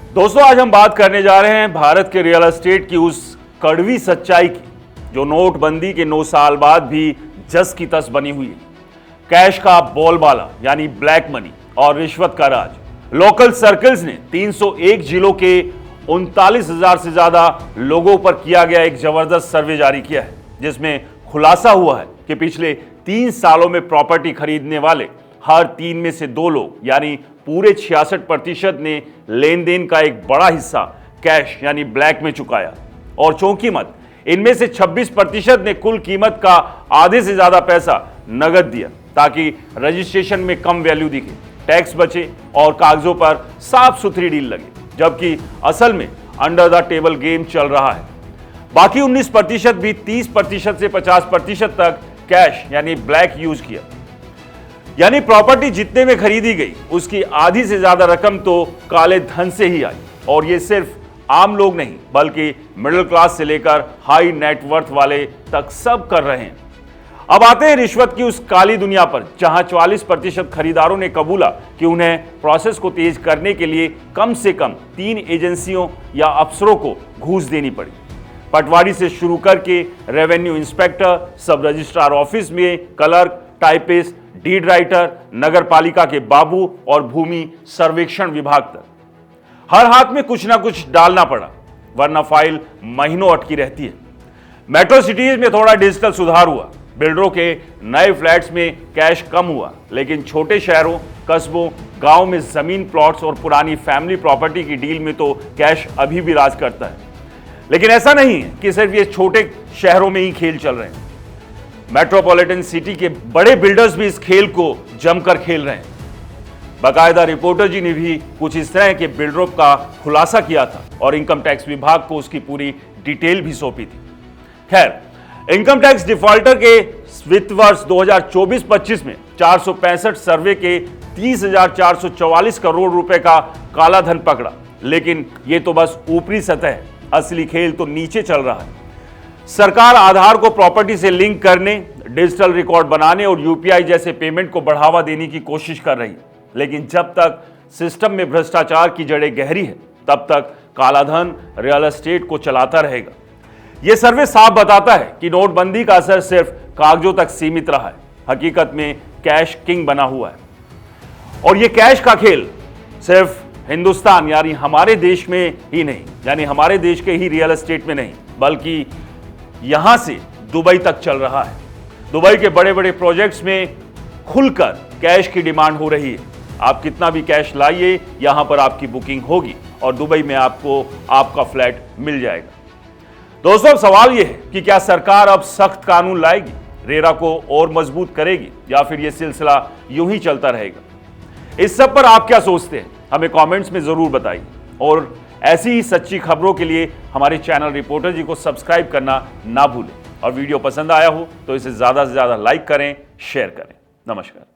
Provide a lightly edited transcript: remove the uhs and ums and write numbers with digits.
दोस्तों, आज हम बात करने जा रहे हैं भारत के रियल एस्टेट की उस कड़वी सच्चाई की जो नोटबंदी के 9 साल बाद भी जस की तस बनी हुई है। कैश का बोलबाला यानी ब्लैक मनी और रिश्वत का राज। लोकल सर्कल्स ने 301 जिलों के 39,000 से ज्यादा लोगों पर किया गया एक जबरदस्त सर्वे जारी किया है, जिसमें खुलासा हुआ है कि पिछले 3 सालों में प्रॉपर्टी खरीदने वाले हर 3 में से 2 लोग यानी पूरे 66% ने लेन देन का एक बड़ा हिस्सा कैश यानी ब्लैक में चुकाया। और चौंकी मत, इनमें से 26% ने कुल कीमत का आधे से ज्यादा पैसा नगद दिया ताकि रजिस्ट्रेशन में कम वैल्यू दिखे, टैक्स बचे और कागजों पर साफ सुथरी डील लगे, जबकि असल में अंडर द टेबल गेम चल रहा है। बाकी 19% भी 30% से 50% तक कैश यानी ब्लैक यूज किया। यानी प्रॉपर्टी जितने में खरीदी गई उसकी आधी से ज्यादा रकम तो काले धन से ही आई। और ये सिर्फ आम लोग नहीं बल्कि मिडिल क्लास से लेकर हाई नेटवर्थ वाले तक सब कर रहे हैं। अब आते हैं रिश्वत की उस काली दुनिया पर, जहां 44% खरीदारों ने कबूला कि उन्हें प्रोसेस को तेज करने के लिए कम से कम 3 एजेंसियों या अफसरों को घूस देनी पड़ी। पटवारी से शुरू करके रेवेन्यू इंस्पेक्टर, सब रजिस्ट्रार ऑफिस में क्लर्क, टाइपिस्ट, डीड राइटर, नगर पालिका के बाबू और भूमि सर्वेक्षण विभाग तक हर हाथ में कुछ ना कुछ डालना पड़ा, वरना फाइल महीनों अटकी रहती है। मेट्रो सिटीज में थोड़ा डिजिटल सुधार हुआ, बिल्डरों के नए फ्लैट्स में कैश कम हुआ, लेकिन छोटे शहरों, कस्बों, गांव में जमीन, प्लॉट्स और पुरानी फैमिली प्रॉपर्टी की डील में तो कैश अभी भी राज करता है। लेकिन ऐसा नहीं है कि सिर्फ ये छोटे शहरों में ही खेल चल रहे हैं। मेट्रोपॉलिटन सिटी के बड़े बिल्डर्स भी इस खेल को जमकर खेल रहे हैं। बाकायदा रिपोर्टर जी ने भी कुछ इस तरह के बिल्डरों का खुलासा किया था और इनकम टैक्स विभाग को उसकी पूरी डिटेल भी सौंपी थी। खैर, इनकम टैक्स डिफॉल्टर के वित्त वर्ष 2024-25 में 465 सर्वे के 30,444 करोड़ रुपए का काला धन पकड़ा। लेकिन यह तो बस ऊपरी सतह है, असली खेल तो नीचे चल रहा है। सरकार आधार को प्रॉपर्टी से लिंक करने, डिजिटल रिकॉर्ड बनाने और यूपीआई जैसे पेमेंट को बढ़ावा देने की कोशिश कर रही है। लेकिन जब तक सिस्टम में भ्रष्टाचार की जड़ें गहरी है, तब तक कालाधन रियल एस्टेट को चलाता रहेगा। यह सर्वे साफ बताता है कि नोटबंदी का असर सिर्फ कागजों तक सीमित रहा है, हकीकत में कैश किंग बना हुआ है। और यह कैश का खेल सिर्फ हिंदुस्तान यानी हमारे देश में ही नहीं, यानी हमारे देश के ही रियल एस्टेट में नहीं, बल्कि यहां से दुबई तक चल रहा है। दुबई के बड़े बड़े प्रोजेक्ट्स में खुलकर कैश की डिमांड हो रही है। आप कितना भी कैश लाइए, यहां पर आपकी बुकिंग होगी और दुबई में आपको आपका फ्लैट मिल जाएगा। दोस्तों, अब सवाल यह है कि क्या सरकार अब सख्त कानून लाएगी, रेरा को और मजबूत करेगी, या फिर यह सिलसिला यूं ही चलता रहेगा? इस सब पर आप क्या सोचते हैं, हमें कमेंट्स में जरूर बताइए। और ऐसी ही सच्ची खबरों के लिए हमारे चैनल रिपोर्टर जी को सब्सक्राइब करना ना भूलें। और वीडियो पसंद आया हो तो इसे ज्यादा से ज्यादा लाइक करें, शेयर करें। नमस्कार।